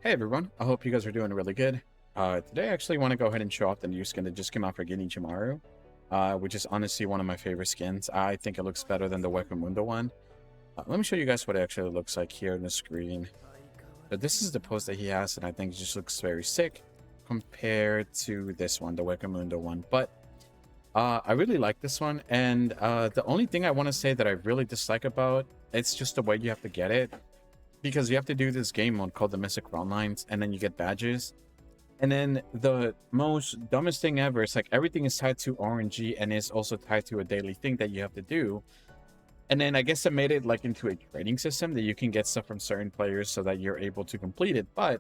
Hey everyone, I hope you guys are doing really good. Today I actually want to go ahead and show off the new skin that just came out for Ginyu Chimaru, which is honestly one of my favorite skins. I think it looks better than the Wekamundo one. Let me show you guys what it actually looks like here on the screen. But this is the pose that he has, and I think it just looks very sick compared to this one, the Wekamundo one. But I really like this one, and the only thing I want to say that I really dislike about it's just the way you have to get it. Because you have to do this game mode called the Mystic Front Lines, and then you get badges. And then the most dumbest thing ever is like everything is tied to RNG and is also tied to a daily thing that you have to do. And then I guess I made it like into a trading system that you can get stuff from certain players so that you're able to complete it. But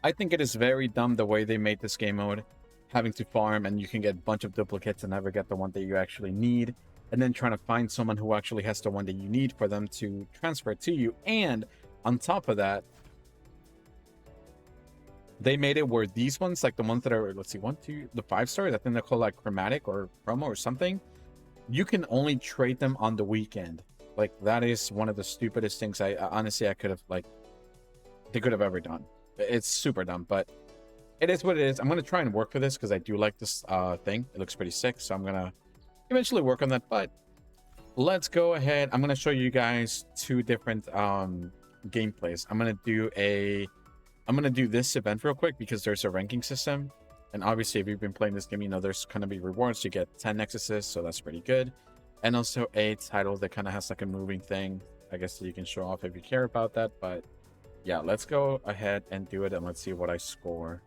I think it is very dumb the way they made this game mode, having to farm and you can get a bunch of duplicates and never get the one that you actually need, and then trying to find someone who actually has the one that you need for them to transfer to you. And on top of that, they made it where these ones, like the ones that are, let's see, the 5 stars, I think they're called like chromatic or promo or something, you can only trade them on the weekend. Like that is one of the stupidest things I honestly could have they could have ever done. It's super dumb, but it is what it is. I'm going to try and work for this because I do like this thing. It looks pretty sick, so I'm going to eventually work on that. But let's go ahead. I'm going to show you guys 2 different gameplays. I'm going to do this event real quick because there's a ranking system, and obviously if you've been playing this game, you know there's going to be rewards. You get 10 nexuses, so that's pretty good, and also a title that kind of has like a moving thing, I guess, that you can show off if you care about that. But yeah, let's go ahead and do it, and let's see what I score.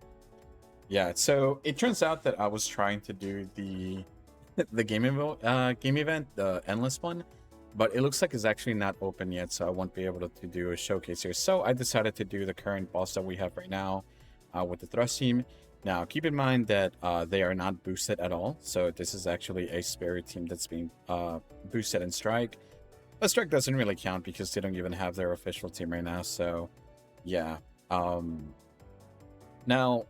Yeah, so it turns out that I was trying to do the game event, the endless one, but it looks like it's actually not open yet, so I won't be able to do a showcase here. So I decided to do the current boss that we have right now with the thrust team. Now keep in mind that they are not boosted at all, so this is actually a spirit team that's being boosted in strike, but strike doesn't really count because they don't even have their official team right now. So yeah, now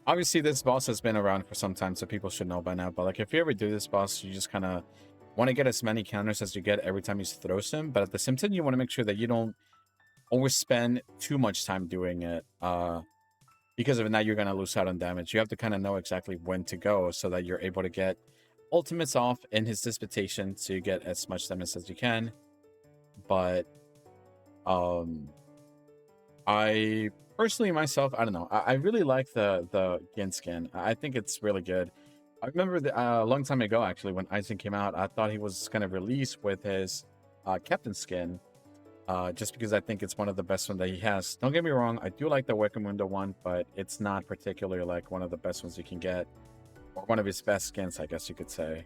obviously this boss has been around for some time, so people should know by now, but like if you ever do this boss, you just kind of want to get as many counters as you get every time you throw them, but at the same time you want to make sure that you don't overspend too much time doing it, because if not, you're going to lose out on damage. You have to kind of know exactly when to go so that you're able to get ultimates off in his disputation to get as much damage as you can. But I personally myself, I don't know, I really like the Gin skin. I think it's really good. I remember a long time ago, actually, when Aizen came out, I thought he was going to release with his Captain skin, just because I think it's one of the best ones that he has. Don't get me wrong, I do like the Wekamundo one, but it's not particularly like one of the best ones you can get, or one of his best skins, I guess you could say.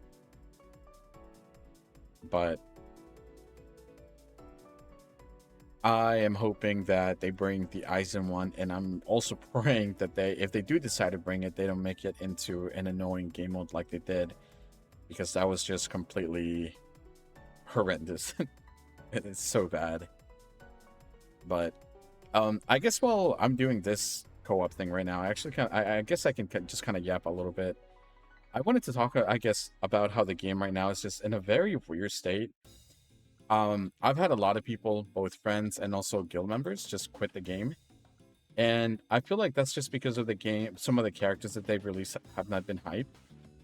But I am hoping that they bring the Aizen one, and I'm also praying that if they do decide to bring it, they don't make it into an annoying game mode like they did, because that was just completely horrendous. It's so bad. But I guess while I'm doing this co-op thing right now, I guess I can just kind of yap a little bit. I wanted to talk, I guess, about how the game right now is just in a very weird state. I've had a lot of people, both friends and also guild members, just quit the game, and I feel like that's just because of the game. Some of the characters that they've released have not been hyped,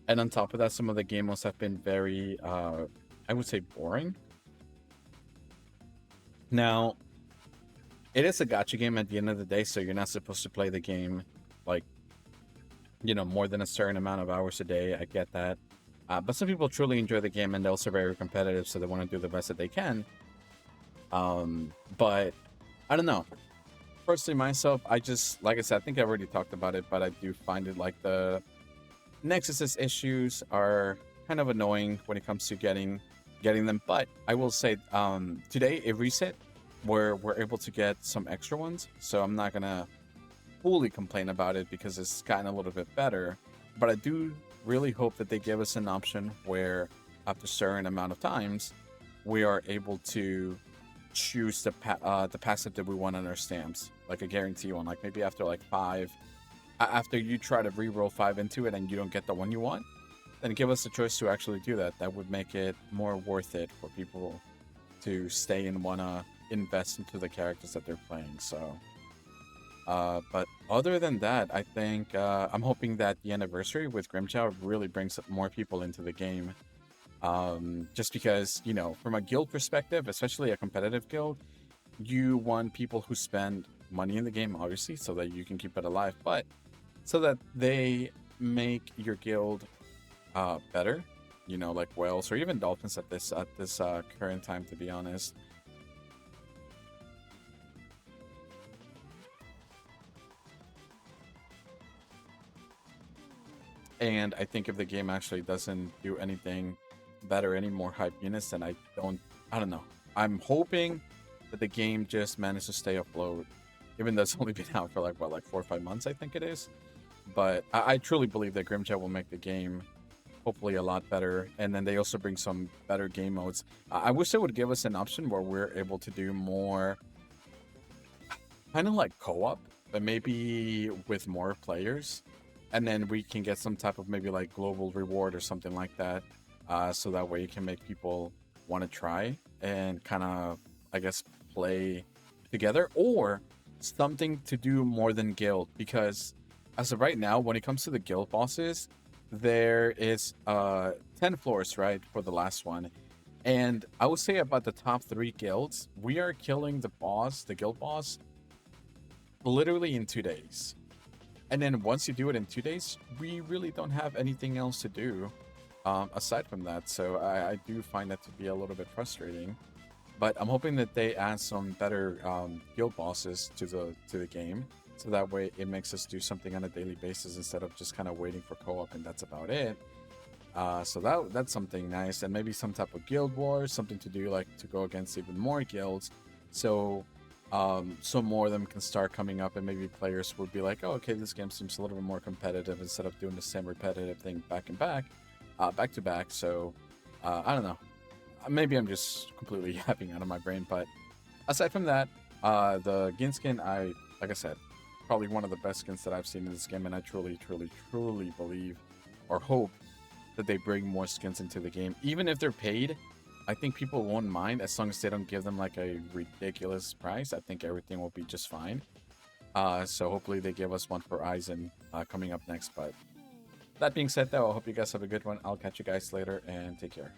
and on top of that, some of the game modes have been very I would say boring. Now it is a gacha game at the end of the day, so you're not supposed to play the game like, you know, more than a certain amount of hours a day. I get that. But some people truly enjoy the game, and they're also very competitive, so they want to do the best that they can. But I don't know. Personally, myself, like I said, I think I already talked about it, but I do find it like the Nexus's issues are kind of annoying when it comes to getting them. But I will say, today it reset where we're able to get some extra ones, so I'm not gonna fully complain about it because it's gotten a little bit better. But I do really hope that they give us an option where after a certain amount of times we are able to choose the passive that we want on our stamps, like a guarantee one, like maybe after like 5, after you try to re-roll 5 into it and you don't get the one you want, then give us the choice to actually do that. That would make it more worth it for people to stay and want to invest into the characters that they're playing. So But other than that, I think I'm hoping that the anniversary with Grimchow really brings more people into the game. Just because, you know, from a guild perspective, especially a competitive guild, you want people who spend money in the game, obviously, so that you can keep it alive, but so that they make your guild better. You know, like whales or even dolphins at this current time, to be honest. And I think if the game actually doesn't do anything better, any more hype units, then I don't know. I'm hoping that the game just managed to stay afloat, even though it's only been out for like what, like 4 or 5 months, I think it is. But I truly believe that Grimjet will make the game hopefully a lot better. And then they also bring some better game modes. I wish they would give us an option where we're able to do more kind of like co-op, but maybe with more players, and then we can get some type of maybe like global reward or something like that, so that way you can make people want to try and kind of, I guess, play together, or something to do more than guild. Because as of right now, when it comes to the guild bosses, there is 10 floors, right, for the last one. And I would say about the top 3 guilds, we are killing the guild boss, literally in 2 days. And then once you do it in 2 days, we really don't have anything else to do aside from that. So I do find that to be a little bit frustrating. But I'm hoping that they add some better guild bosses to the game, so that way it makes us do something on a daily basis instead of just kind of waiting for co-op and that's about it. So that's something nice, and maybe some type of guild war, something to do like to go against even more guilds. So so more of them can start coming up, and maybe players would be like, oh, okay, this game seems a little bit more competitive instead of doing the same repetitive thing back and back to back. So I don't know. Maybe I'm just completely yapping out of my brain, but aside from that, the Gin skin, like I said, probably one of the best skins that I've seen in this game, and I truly, truly, truly believe or hope that they bring more skins into the game, even if they're paid. I think people won't mind as long as they don't give them like a ridiculous price. I think everything will be just fine. So hopefully they give us one for Aizen coming up next. But that being said, though, I hope you guys have a good one. I'll catch you guys later, and take care.